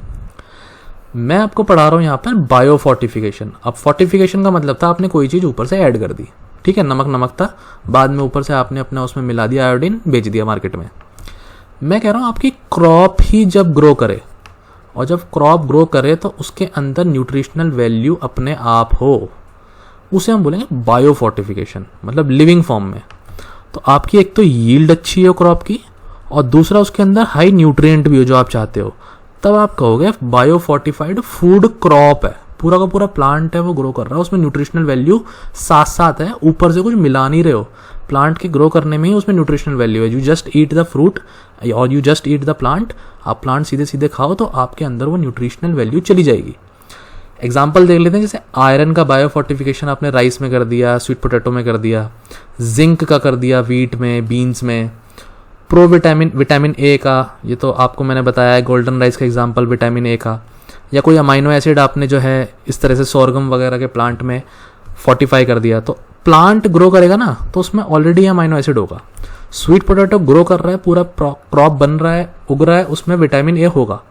मैं आपको पढ़ा रहा हूँ यहाँ पर बायो फोर्टिफिकेशन। अब फोर्टिफिकेशन का मतलब था आपने कोई चीज़ ऊपर से ऐड कर दी, ठीक है, नमक था, बाद में ऊपर से आपने अपना उसमें मिला दिया आयोडीन, बेच दिया मार्केट में। मैं कह रहा हूँ आपकी क्रॉप ही जब ग्रो करे, और जब क्रॉप ग्रो करे तो उसके अंदर न्यूट्रिशनल वैल्यू अपने आप हो, उसे हम बोलेंगे बायो फोर्टिफिकेशन, मतलब लिविंग फॉर्म में। तो आपकी एक तो यील्ड अच्छी हो क्रॉप की, और दूसरा उसके अंदर हाई न्यूट्रिएंट भी हो जो आप चाहते हो, तब आप कहोगे बायो फोर्टिफाइड फूड क्रॉप है, पूरा का पूरा प्लांट है वो ग्रो कर रहा है, उसमें न्यूट्रिशनल वैल्यू साथ साथ है, ऊपर से कुछ मिला नहीं रहे हो, प्लांट के ग्रो करने में ही उसमें न्यूट्रिशनल वैल्यू है। You just eat the fruit और you just eat the plant, आप प्लांट सीधे सीधे खाओ तो आपके अंदर वो न्यूट्रिशनल वैल्यू चली जाएगी। एग्जाम्पल देख लेते हैं, जैसे आयरन का बायो फोर्टिफिकेशन आपने राइस में कर दिया, स्वीट पोटैटो में कर दिया, जिंक का कर दिया वीट में, बीन्स में, प्रो विटामिन ए का, ये तो आपको मैंने बताया है, गोल्डन राइस का एग्जाम्पल विटामिन ए का, या कोई अमाइनो एसिड आपने जो है इस तरह से सोरगम वगैरह के प्लांट में फोर्टिफाई कर दिया, तो प्लांट ग्रो करेगा ना तो उसमें ऑलरेडी अमाइनो एसिड होगा। स्वीट पोटैटो ग्रो कर रहा है, पूरा क्रॉप बन रहा है, उग रहा है, उसमें विटामिन ए होगा।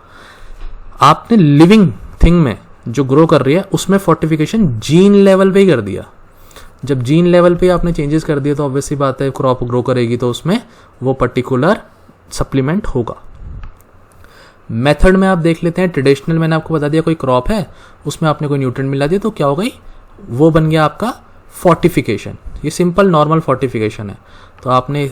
आपने लिविंग थिंग में जो ग्रो कर रही है उसमें फोर्टिफिकेशन जीन लेवल पे ही कर दिया। जब जीन लेवल पे आपने चेंजेस कर दिए तो ऑब्वियसली बात है क्रॉप ग्रो करेगी, तो उसमें वो पर्टिकुलर सप्लीमेंट होगा। मेथड में आप देख लेते हैं, ट्रेडिशनल मैंने आपको बता दिया, कोई क्रॉप है उसमें आपने कोई न्यूट्रिएंट मिला दिया तो क्या हो गई, वो बन गया आपका फोर्टिफिकेशन। ये सिंपल नॉर्मल फोर्टिफिकेशन है। तो आपने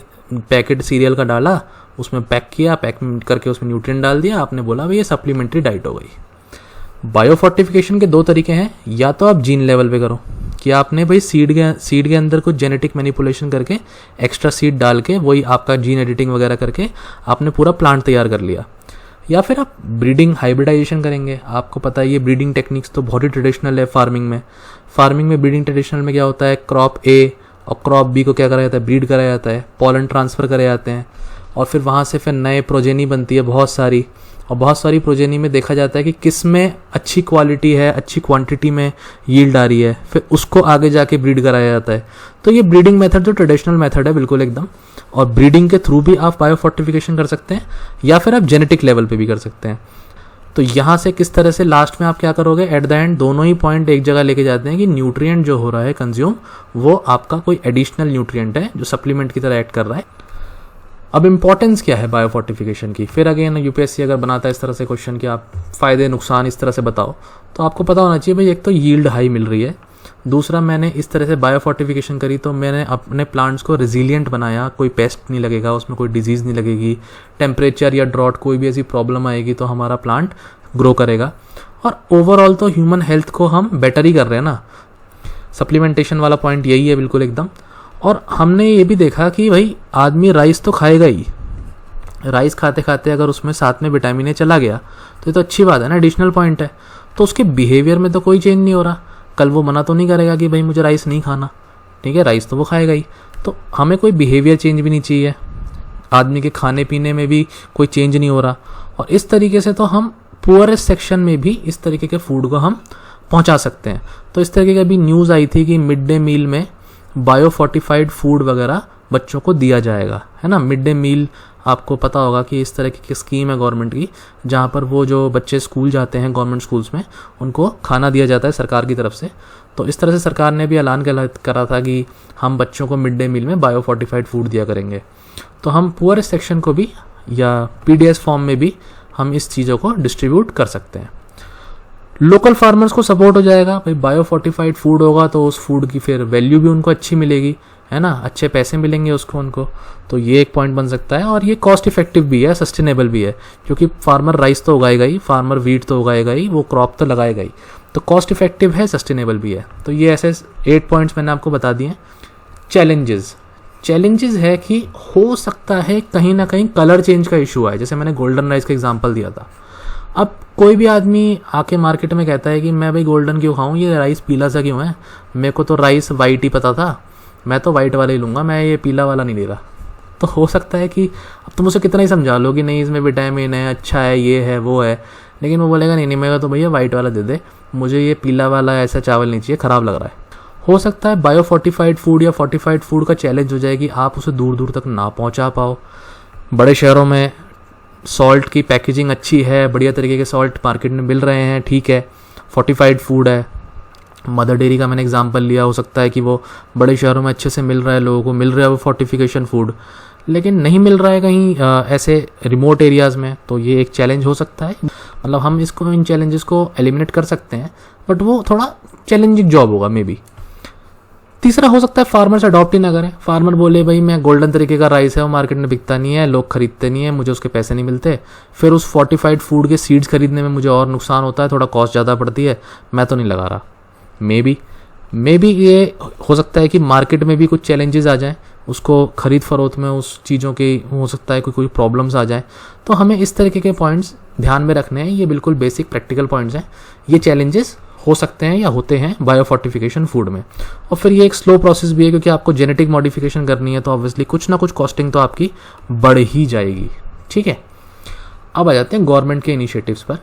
पैकेट सीरियल का डाला, उसमें पैक किया, पैक करके उसमें न्यूट्रिएंट डाल दिया, आपने बोला भाई ये सप्लीमेंट्री डाइट हो गई। बायो फोर्टिफिकेशन के दो तरीके हैं, या तो आप जीन लेवल पे करो कि आपने भाई सीड के अंदर कुछ जेनेटिक मैनिपुलेशन करके एक्स्ट्रा सीड डाल के वही आपका जीन एडिटिंग वगैरह करके आपने पूरा प्लांट तैयार कर लिया, या फिर आप ब्रीडिंग हाइब्रिडाइजेशन करेंगे। आपको पता है ये ब्रीडिंग टेक्निक्स तो बहुत ही ट्रेडिशनल है फार्मिंग में। फार्मिंग में ब्रीडिंग ट्रेडिशनल में क्या होता है, क्रॉप ए और क्रॉप बी को क्या कराया जाता है, ब्रीड कराया जाता है, पॉलन ट्रांसफ़र करे जाते हैं, और फिर वहाँ से फिर नए प्रोजेनी बनती है बहुत सारी, और बहुत सारी प्रोजेनी में देखा जाता है कि किस में अच्छी क्वालिटी है, अच्छी क्वांटिटी में यील्ड आ रही है, फिर उसको आगे जाके ब्रीड कराया जाता है। तो ये ब्रीडिंग मेथड जो ट्रेडिशनल मेथड है बिल्कुल एकदम, और ब्रीडिंग के थ्रू भी आप बायो फोर्टिफिकेशन कर सकते हैं, या फिर आप जेनेटिक लेवल पे भी कर सकते हैं। तो यहाँ से किस तरह से लास्ट में आप क्या करोगे, एट द एंड दोनों ही पॉइंट एक जगह लेके जाते हैं कि न्यूट्रिएंट जो हो रहा है कंज्यूम, वो आपका कोई एडिशनल न्यूट्रिएंट है जो सप्लीमेंट की तरह ऐड कर रहा है। अब इंपॉर्टेंस क्या है बायो फोर्टिफिकेशन की, फिर अगेन यूपीएससी अगर बनाता है इस तरह से क्वेश्चन कि आप फायदे नुकसान इस तरह से बताओ, तो आपको पता होना चाहिए भाई एक तो यील्ड हाई मिल रही है, दूसरा मैंने इस तरह से बायो फोर्टिफिकेशन करी तो मैंने अपने प्लांट्स को रेजिलिएंट बनाया, कोई पेस्ट नहीं लगेगा उसमें, कोई डिजीज़ नहीं लगेगी, टेम्परेचर या ड्रॉट कोई भी ऐसी प्रॉब्लम आएगी तो हमारा प्लांट ग्रो करेगा, और ओवरऑल तो ह्यूमन हेल्थ को हम बेटर ही कर रहे हैं ना। सप्लीमेंटेशन वाला पॉइंट यही है बिल्कुल एकदम। और हमने ये भी देखा कि भाई आदमी राइस तो खाएगा ही, राइस खाते खाते अगर उसमें साथ में विटामिन ए चला गया तो ये तो अच्छी बात है ना, एडिशनल पॉइंट है। तो उसके बिहेवियर में तो कोई चेंज नहीं हो रहा, कल वो मना तो नहीं करेगा कि भाई मुझे राइस नहीं खाना, ठीक है, राइस तो वो खाएगा ही। तो हमें कोई बिहेवियर चेंज भी नहीं चाहिए, आदमी के खाने पीने में भी कोई चेंज नहीं हो रहा, और इस तरीके से तो हम पुअरेस्ट सेक्शन में भी इस तरीके के फूड को हम पहुंचा सकते हैं। तो इस तरीके की अभी न्यूज़ आई थी कि मिड डे मील में बायो फोर्टिफाइड फूड वगैरह बच्चों को दिया जाएगा, है ना। मिड डे मील आपको पता होगा कि इस तरह की स्कीम है गवर्नमेंट की, जहाँ पर वो जो बच्चे स्कूल जाते हैं गवर्नमेंट स्कूल्स में, उनको खाना दिया जाता है सरकार की तरफ से। तो इस तरह से सरकार ने भी ऐलान करा था कि हम बच्चों को मिड डे मील में बायो फोर्टिफाइड फूड दिया करेंगे। तो हम पुअरेस्ट सेक्शन को भी या पीडीएस फॉर्म में भी हम इस चीज़ों को डिस्ट्रीब्यूट कर सकते हैं। लोकल फार्मर्स को सपोर्ट हो जाएगा, भाई बायो फोर्टिफाइड फूड होगा तो उस फूड की फिर वैल्यू भी उनको अच्छी मिलेगी, है ना, अच्छे पैसे मिलेंगे उनको। तो ये एक पॉइंट बन सकता है, और ये कॉस्ट इफेक्टिव भी है, सस्टेनेबल भी है, क्योंकि फार्मर राइस तो उगाएगा ही, फार्मर वीट तो उगाएगा ही, वो क्रॉप तो लगाएगा ही, तो कॉस्ट इफेक्टिव है, सस्टेनेबल भी है। तो ये ऐसे 8 पॉइंट्स मैंने आपको बता दिए। चैलेंजेस है कि हो सकता है कहीं ना कहीं कलर चेंज का इशू आए, जैसे मैंने गोल्डन राइस का एग्जांपल दिया था। अब कोई भी आदमी आके मार्केट में कहता है कि मैं भाई गोल्डन क्यों खाऊं, ये राइस पीला सा क्यों है, मेरे को तो राइस वाइट ही पता था, मैं तो वाइट वाला ही लूँगा, मैं ये पीला वाला नहीं ले रहा। तो हो सकता है कि अब तुम उसे कितना ही समझा लो कि नहीं इसमें विटामिन है, अच्छा है, ये है, वो है, लेकिन वो बोलेगा नहीं मेरा तो भैया वाइट वाला दे दे, मुझे ये पीला वाला ऐसा चावल नहीं चाहिए, ख़राब लग रहा है। हो सकता है बायो फोर्टिफाइड फूड या फोर्टिफाइड फूड का चैलेंज हो जाए कि आप उसे दूर दूर तक ना पहुंचा पाओ। बड़े शहरों में सॉल्ट की पैकेजिंग अच्छी है, बढ़िया तरीके के सॉल्ट मार्केट में मिल रहे हैं, ठीक है, फोर्टिफाइड फूड है। मदर डेयरी का मैंने एग्जांपल लिया, हो सकता है कि वो बड़े शहरों में अच्छे से मिल रहा है, लोगों को मिल रहा है वो फोर्टिफिकेशन फूड, लेकिन नहीं मिल रहा है कहीं ऐसे रिमोट एरियाज़ में। तो ये एक चैलेंज हो सकता है, मतलब हम इन चैलेंजेस को एलिमिनेट कर सकते हैं, बट वो थोड़ा चैलेंजिंग जॉब होगा मे बी। तीसरा हो सकता है फार्मर्स अडॉप्ट ही ना करें, फार्मर बोले भाई मैं गोल्डन तरीके का राइस है, वो मार्केट में बिकता नहीं है, लोग खरीदते नहीं है, मुझे उसके पैसे नहीं मिलते, फिर उस फोर्टिफाइड फूड के सीड्स खरीदने में मुझे और नुकसान होता है, थोड़ा कॉस्ट ज़्यादा पड़ती है, मैं तो नहीं लगा रहा। मे बी ये हो सकता है कि मार्केट में भी कुछ चैलेंजेस आ जाएं, उसको खरीद फरोख्त में उस चीज़ों के हो सकता है कोई प्रॉब्लम्स आ जाएं। तो हमें इस तरीके के पॉइंट्स ध्यान में रखने हैं, ये बिल्कुल बेसिक प्रैक्टिकल पॉइंट्स हैं, ये चैलेंजेस हो सकते हैं या होते हैं बायोफोर्टिफिकेशन फूड में। और फिर ये एक स्लो प्रोसेस भी है, क्योंकि आपको जेनेटिक मॉडिफिकेशन करनी है तो ऑब्वियसली कुछ ना कुछ कॉस्टिंग तो आपकी बढ़ ही जाएगी। ठीक है, अब आ जाते हैं गवर्नमेंट के इनिशिएटिव्स पर।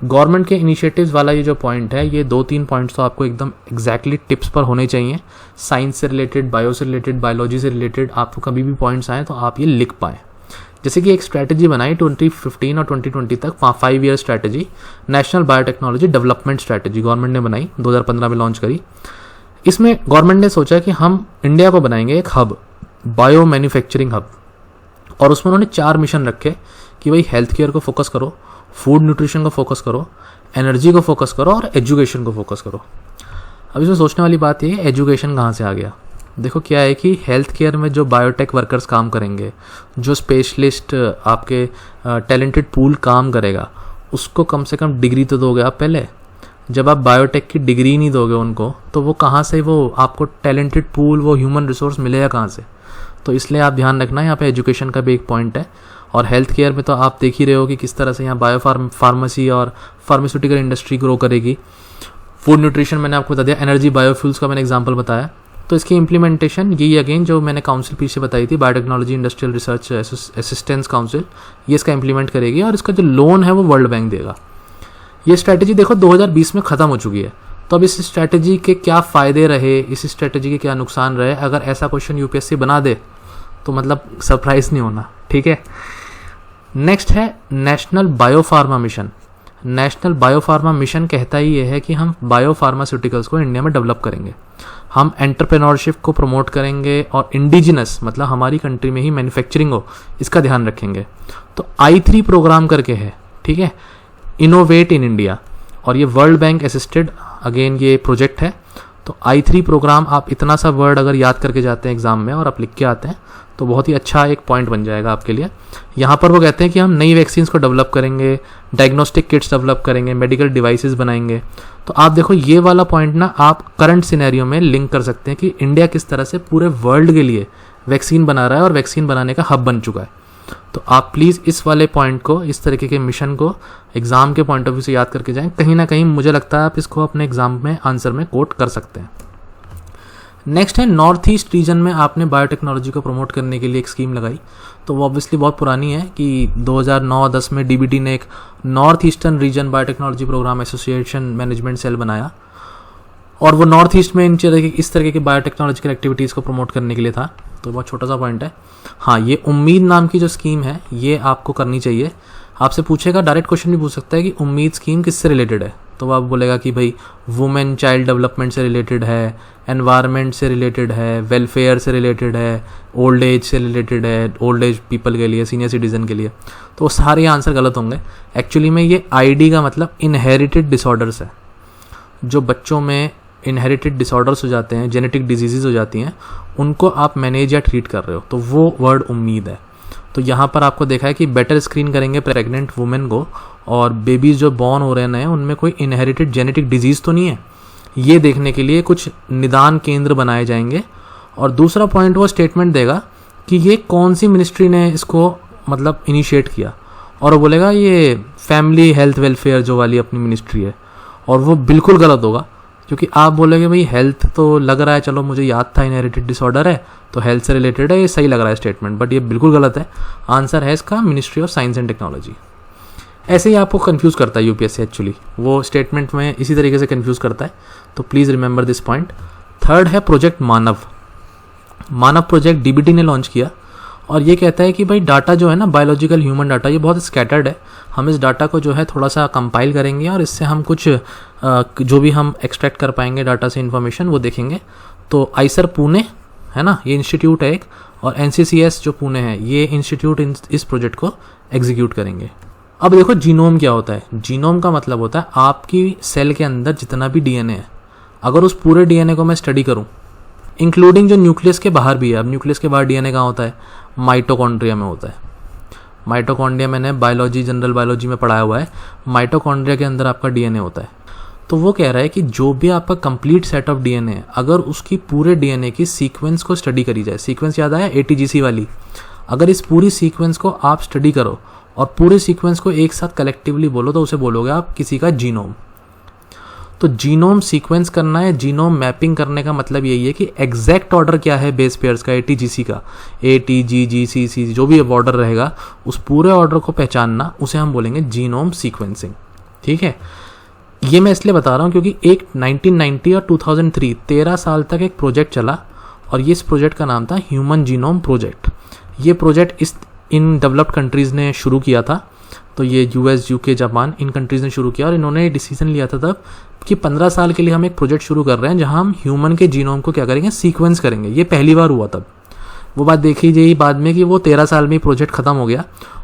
गवर्नमेंट के इनिशिएटिव्स वाला ये जो पॉइंट है, ये 2-3 पॉइंट्स तो आपको एकदम एग्जैक्टली टिप्स पर होने चाहिए। साइंस से रिलेटेड, बायो से रिलेटेड, बायोलॉजी से रिलेटेड आपको कभी भी पॉइंट्स आए तो आप ये लिख पाएँ। जैसे कि एक स्ट्रैटेजी बनाई 2015 और 2020 तक, 5 year strategy, national biotechnology development strategy government ने बनाई, 2015 में लॉन्च करी। इसमें गवर्नमेंट ने सोचा कि हम इंडिया को बनाएंगे एक हब, बायो मैन्युफैक्चरिंग हब, और उसमें उन्होंने 4 मिशन रखे कि भाई हेल्थ केयर को फोकस करो, फूड न्यूट्रिशन को फोकस करो, एनर्जी को फोकस करो और एजुकेशन को फोकस करो। अब इसमें सोचने वाली बात ये है, एजुकेशन कहाँ से आ गया। देखो क्या है कि हेल्थ केयर में जो बायोटेक वर्कर्स काम करेंगे, जो स्पेशलिस्ट आपके टैलेंटेड पूल काम करेगा, उसको कम से कम डिग्री तो दोगे आप पहले। जब आप बायोटेक की डिग्री नहीं दोगे उनको, तो वो कहाँ से, वो आपको टैलेंटेड पूल, वो ह्यूमन रिसोर्स मिलेगा कहाँ से। तो इसलिए आप ध्यान रखना, यहाँ पे एजुकेशन का भी एक पॉइंट है। और हेल्थ केयर में तो आप देख ही रहे हो कि किस तरह से यहाँ फार्मेसी और फार्मास्यूटिकल इंडस्ट्री ग्रो करेगी। फूड न्यूट्रिशन मैंने आपको बता दिया, एनर्जी बायोफ्यूल्स का मैंने एग्जांपल बताया। तो इसकी इम्प्लीमेंटेशन यही अगेन जो मैंने काउंसिल पीछे बताई थी, biotechnology industrial research assistance council, ये इसका इम्प्लीमेंट करेगी और इसका जो लोन है वो वर्ल्ड बैंक देगा। ये स्ट्रैटेजी देखो 2020 में ख़त्म हो चुकी है। तो अब इस स्ट्रैटेजी के क्या फ़ायदे रहे, इस स्ट्रैटेजी के क्या नुकसान रहे, अगर ऐसा क्वेश्चन यूपीएससी बना दे तो मतलब सरप्राइज नहीं होना। ठीक है, नेक्स्ट है national biopharma mission. National biopharma mission कहता ही ये है कि हम बायोफार्मास्यूटिकल्स को इंडिया में डेवलप करेंगे, हम एंटरप्रेन्योरशिप को प्रमोट करेंगे और इंडिजिनस मतलब हमारी कंट्री में ही मैन्युफैक्चरिंग हो, इसका ध्यान रखेंगे। तो I3 प्रोग्राम करके है, ठीक है, इनोवेट इन इंडिया, और ये वर्ल्ड बैंक असिस्टेड अगेन ये प्रोजेक्ट है। तो I3 प्रोग्राम, आप इतना सा वर्ड अगर याद करके जाते हैं एग्जाम में और आप लिख के आते हैं तो बहुत ही अच्छा एक पॉइंट बन जाएगा आपके लिए। यहाँ पर वो कहते हैं कि हम नई वैक्सीन्स को डेवलप करेंगे, डायग्नोस्टिक किट्स डेवलप करेंगे, मेडिकल डिवाइसेस बनाएंगे। तो आप देखो ये वाला पॉइंट ना आप करंट सिनेरियो में लिंक कर सकते हैं कि इंडिया किस तरह से पूरे वर्ल्ड के लिए वैक्सीन बना रहा है और वैक्सीन बनाने का हब बन चुका है। तो आप प्लीज़ इस वाले पॉइंट को, इस तरीके के मिशन को एग्जाम के पॉइंट ऑफ व्यू से याद करके जाएं। कहीं ना कहीं मुझे लगता है आप इसको अपने एग्जाम में आंसर में कोट कर सकते हैं। नेक्स्ट है नॉर्थ ईस्ट रीजन में आपने बायोटेक्नोलॉजी को प्रमोट करने के लिए एक स्कीम लगाई। तो वो ऑब्वियसली बहुत पुरानी है कि 2009-10 में डीबीटी ने एक north eastern region biotechnology programme association management cell बनाया, और वो नॉर्थ ईस्ट में इस तरह की बायोटेक्नोलॉजिकल एक्टिविटीज़ को प्रमोट करने के लिए था। तो बहुत छोटा सा पॉइंट है। हाँ, ये उम्मीद नाम की जो स्कीम है ये आपको करनी चाहिए। आपसे पूछेगा, डायरेक्ट क्वेश्चन भी पूछ सकता है कि उम्मीद स्कीम किससे रिलेटेड है, तो आप बोलेगा कि भाई वुमेन चाइल्ड डेवलपमेंट से रिलेटेड है, एनवायरनमेंट से रिलेटेड है, वेलफेयर से रिलेटेड है, ओल्ड एज से रिलेटेड है, ओल्ड एज पीपल के लिए, सीनियर सिटीजन के लिए। तो सारे आंसर गलत होंगे। एक्चुअली में ये आईडी का मतलब इनहेरिटेड डिसऑर्डर्स है। जो बच्चों में इनहेरिटेड डिसऑर्डर्स हो जाते हैं, जेनेटिक डिजीज़ हो जाती हैं, उनको आप मैनेज या ट्रीट कर रहे हो, तो वो वर्ड उम्मीद है। तो यहाँ पर आपको देखा है कि बेटर स्क्रीन करेंगे प्रेग्नेंट वुमेन को, और बेबीज़ जो बॉर्न हो रहे हैं उनमें कोई इनहेरिटेड जेनेटिक डिजीज़ तो नहीं है, ये देखने के लिए कुछ निदान केंद्र बनाए जाएंगे। और दूसरा पॉइंट वो स्टेटमेंट देगा कि ये कौन सी मिनिस्ट्री ने इसको मतलब इनिशिएट किया, और वो बोलेगा ये फैमिली हेल्थ वेलफेयर जो वाली अपनी मिनिस्ट्री है, और वो बिल्कुल गलत होगा। क्योंकि आप बोलोगे भाई हेल्थ तो लग रहा है, चलो मुझे याद था इनहेरिटेड डिसऑर्डर है तो हेल्थ से रिलेटेड है, ये सही लग रहा है स्टेटमेंट, बट ये बिल्कुल गलत है। आंसर है इसका ministry of science and technology. ऐसे ही आपको कंफ्यूज करता है यूपीएससी, एक्चुअली वो स्टेटमेंट में इसी तरीके से कंफ्यूज करता है। तो please remember this point. Third है प्रोजेक्ट मानव। मानव प्रोजेक्ट डीबीटी ने लॉन्च किया, और ये कहता है कि भाई डाटा जो है ना, बायोलॉजिकल ह्यूमन डाटा, ये बहुत स्कैटर्ड है। हम इस डाटा को जो है थोड़ा सा कंपाइल करेंगे और इससे हम कुछ जो भी हम एक्सट्रैक्ट कर पाएंगे डाटा से इन्फॉर्मेशन वो देखेंगे। तो आइसर पुणे है ना, ये इंस्टीट्यूट है एक, और एनसीसीएस जो पुणे है, ये इंस्टीट्यूट इस प्रोजेक्ट को एग्जीक्यूट करेंगे। अब देखो जीनोम क्या होता है। जीनोम का मतलब होता है आपकी सेल के अंदर जितना भी डीएनए है, अगर उस पूरे डीएनए को मैं स्टडी करूँ, इंक्लूडिंग जो न्यूक्लियस के बाहर भी है। अब न्यूक्लियस के बाहर डीएनए कहाँ होता है? माइटोकॉन्ड्रिया में होता है। माइटोकॉन्ड्रिया मैंने बायोलॉजी, जनरल बायोलॉजी में पढ़ाया हुआ है। माइटोकॉन्ड्रिया के अंदर आपका डीएनए होता है। तो वो कह रहा है कि जो भी आपका कंप्लीट सेट ऑफ डीएनए है, अगर उसकी पूरे डीएनए की सीक्वेंस को स्टडी करी जाए, सीक्वेंस याद आया एटीजीसी वाली, अगर इस पूरी सीक्वेंस को आप स्टडी करो और पूरे सीक्वेंस को एक साथ कलेक्टिवली बोलो, तो उसे बोलोगे आप किसी का जीनोम। तो जीनोम सीक्वेंस करना है, जीनोम मैपिंग करने का मतलब यही है कि एग्जैक्ट ऑर्डर क्या है बेस पेयर्स का, ATGC का, ATGGCC जो भी ऑर्डर रहेगा उस पूरे ऑर्डर को पहचानना, उसे हम बोलेंगे जीनोम सीक्वेंसिंग। ठीक है, ये मैं इसलिए बता रहा हूँ क्योंकि एक 1990 और 2003 13 साल तक एक प्रोजेक्ट चला और ये इस प्रोजेक्ट का नाम था ह्यूमन जीनोम प्रोजेक्ट। ये प्रोजेक्ट इन डेवलप्ड कंट्रीज़ ने शुरू किया था, तो ये US, UK, जापान इन कंट्रीज़ ने शुरू किया और इन्होंने डिसीजन लिया था तब कि 15 साल के लिए हम एक प्रोजेक्ट शुरू कर रहे हैं जहां हम ह्यूमन के जीनोम को क्या करेंगे, सीक्वेंस करेंगे। ये पहली बार हुआ तब। वो बात देखी जाइए बाद में कि वो 13 साल में प्रोजेक्ट खत्म हो गया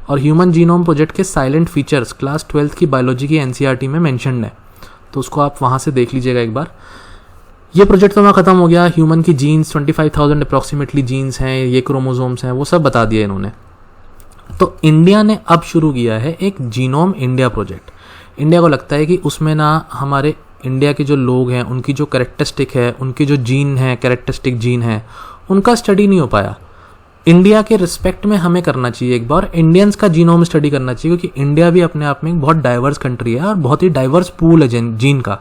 और ह्यूमन जीनोम प्रोजेक्ट के साइलेंट फीचर्स क्लास 12th की बायोलॉजी की NCERT में मैंशनड है, तो उसको आप वहाँ से देख लीजिएगा एक बार। ये प्रोजेक्ट तो वहाँ ख़त्म हो गया। ह्यूमन की जीन्स 25,000 अप्रॉक्सीमेटली जीन्स हैं, ये क्रोमोसोम्स हैं, वो सब बता दिया इन्होंने। तो इंडिया ने अब शुरू किया है एक जीनोम इंडिया प्रोजेक्ट। इंडिया को लगता है कि उसमें ना हमारे इंडिया के जो लोग हैं उनकी जो कैरेक्टरिस्टिक है, उनकी जो जीन है, कैरेक्टरिस्टिक जीन है, उनका स्टडी नहीं हो पाया। इंडिया के रिस्पेक्ट में हमें करना चाहिए एक बार, इंडियंस का जीनोम स्टडी करना चाहिए, क्योंकि इंडिया भी अपने आप में एक बहुत डाइवर्स कंट्री है और बहुत ही डाइवर्स पूल है जीन का।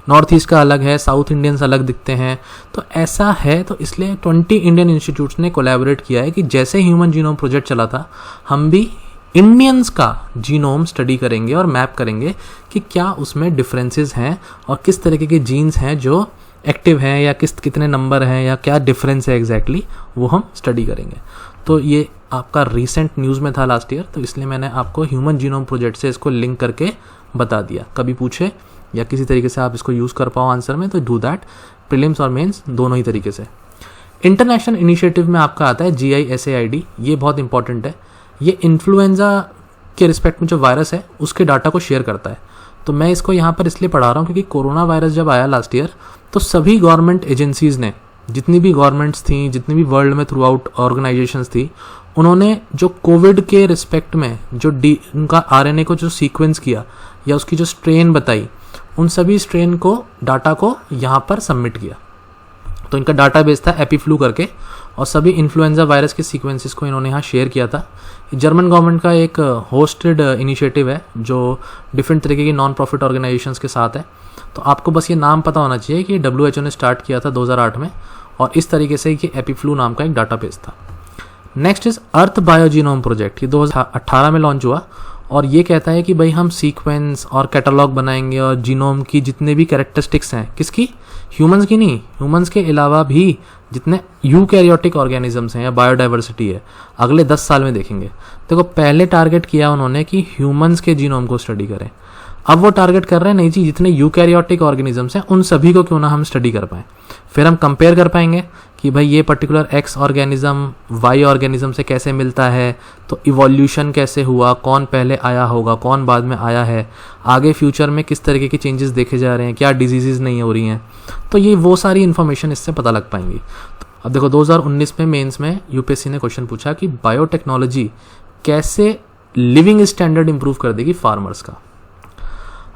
नॉर्थ ईस्ट का अलग है, साउथ इंडियंस अलग दिखते हैं, तो ऐसा है। तो इसलिए 20 इंडियन इंस्टीट्यूट्स ने कोलैबोरेट किया है कि जैसे ह्यूमन जीनोम प्रोजेक्ट चला था, हम भी इंडियंस का जीनोम स्टडी करेंगे और मैप करेंगे कि क्या उसमें डिफरेंसेस हैं और किस तरीके के जीन्स हैं जो एक्टिव हैं या कितने नंबर हैं या क्या डिफरेंस है एग्जैक्टली, वो हम स्टडी करेंगे। तो ये आपका रिसेंट न्यूज़ में था लास्ट ईयर, तो इसलिए मैंने आपको ह्यूमन जीनोम प्रोजेक्ट से इसको लिंक करके बता दिया। कभी पूछे या किसी तरीके से आप इसको यूज़ कर पाओ आंसर में, तो डू दैट, प्रीलिम्स और मेंस दोनों ही तरीके से। इंटरनेशनल इनिशिएटिव में आपका आता है GISAID, ये बहुत इंपॉर्टेंट है। ये इन्फ्लुएंजा के रिस्पेक्ट में जो वायरस है उसके डाटा को शेयर करता है। तो मैं इसको यहाँ पर इसलिए पढ़ा रहा हूँ क्योंकि कोरोना वायरस जब आया लास्ट ईयर, तो सभी गवर्नमेंट एजेंसीज़ ने, जितनी भी गवर्नमेंट्स थी, जितनी भी वर्ल्ड में थ्रू आउट ऑर्गेनाइजेशंस थी, उन्होंने जो कोविड के रिस्पेक्ट में जो उनका RNA को जो सीक्वेंस किया या उसकी जो स्ट्रेन बताई, उन सभी स्ट्रेन को, डाटा को यहाँ पर सबमिट किया। तो इनका डाटा बेस था एपीफ्लू करके, और सभी इन्फ्लुएंजा वायरस के सीक्वेंसेस को इन्होंने यहाँ शेयर किया था। जर्मन गवर्नमेंट का एक होस्टेड इनिशिएटिव है जो डिफरेंट तरीके की नॉन प्रॉफिट ऑर्गेनाइजेशंस के साथ है। तो आपको बस ये नाम पता होना चाहिए कि WHO ने स्टार्ट किया था 2008 में, और इस तरीके से कि एपीफ्लू नाम का एक डाटा बेस था। नेक्स्ट इज अर्थ बायोजीनोम प्रोजेक्ट, ये 2018 में लॉन्च हुआ और ये कहता है कि भाई हम सीक्वेंस और कैटलॉग बनाएंगे और जीनोम की जितने भी कैरेक्टरिस्टिक्स हैं, किसकी, ह्यूमंस की नहीं, ह्यूमंस के अलावा भी जितने यूकैरियोटिक ऑर्गेनिजम्स हैं या बायोडाइवर्सिटी है, अगले 10 साल में देखेंगे। देखो पहले टारगेट किया उन्होंने कि ह्यूमंस के जीनोम को स्टडी करें, अब वो टारगेट कर रहे हैं नहीं जी, जितने यूकैरियोटिक ऑर्गेनिजम्स हैं उन सभी को क्यों ना हम स्टडी कर पाएँ। फिर हम कंपेयर कर पाएंगे कि भाई ये particular X organism Y organism से कैसे मिलता है, तो इवोल्यूशन कैसे हुआ, कौन पहले आया होगा, कौन बाद में आया है, आगे फ्यूचर में किस तरीके के चेंजेस देखे जा रहे हैं, क्या डिजीज़ नहीं हो रही हैं, तो ये वो सारी इन्फॉर्मेशन इससे पता लग पाएंगी। अब देखो 2019 में मेंस में UPSC ने क्वेश्चन पूछा कि बायोटेक्नोलॉजी कैसे लिविंग स्टैंडर्ड इंप्रूव कर देगी फार्मर्स का।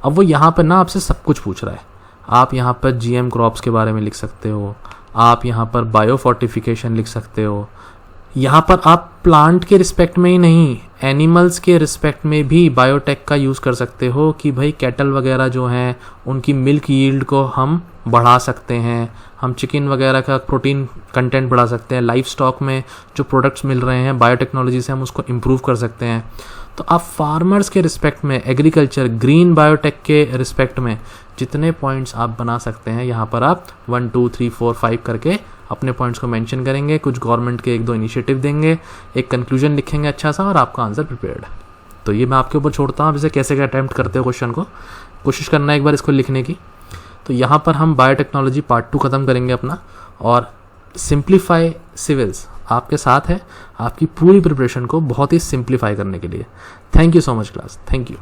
अब वो यहाँ पर ना आपसे सब कुछ पूछ रहा है। आप यहाँ पर GM क्रॉप्स के बारे में लिख सकते हो, आप यहाँ पर बायो फोर्टिफिकेशन लिख सकते हो, यहाँ पर आप प्लांट के रिस्पेक्ट में ही नहीं, एनिमल्स के रिस्पेक्ट में भी बायोटेक का यूज़ कर सकते हो कि भाई कैटल वगैरह जो हैं उनकी मिल्क यील्ड को हम बढ़ा सकते हैं, हम चिकन वगैरह का प्रोटीन कंटेंट बढ़ा सकते हैं, लाइफ स्टॉक में जो प्रोडक्ट्स मिल रहे हैं बायोटेक्नोलॉजी से हम उसको इम्प्रूव कर सकते हैं। तो आप फार्मर्स के रिस्पेक्ट में, एग्रीकल्चर, ग्रीन बायोटेक के रिस्पेक्ट में जितने पॉइंट्स आप बना सकते हैं, यहाँ पर आप 1 2 3 4 5 करके अपने पॉइंट्स को मेंशन करेंगे, कुछ गवर्नमेंट के 1-2 इनिशिएटिव देंगे, एक कंक्लूजन लिखेंगे अच्छा सा, और आपका आंसर प्रिपेयर्ड है। तो ये मैं आपके ऊपर छोड़ता हूँ, आप इसे कैसे क्या अटैम्प्ट करते हो क्वेश्चन को, कोशिश करना एक बार इसको लिखने की। तो यहाँ पर हम बायोटेक्नोलॉजी पार्ट 2 ख़त्म करेंगे अपना, और सिंप्लीफाई सिविल्स आपके साथ है आपकी पूरी प्रिपरेशन को बहुत ही सिंप्लीफाई करने के लिए। Thank you so much class, thank you.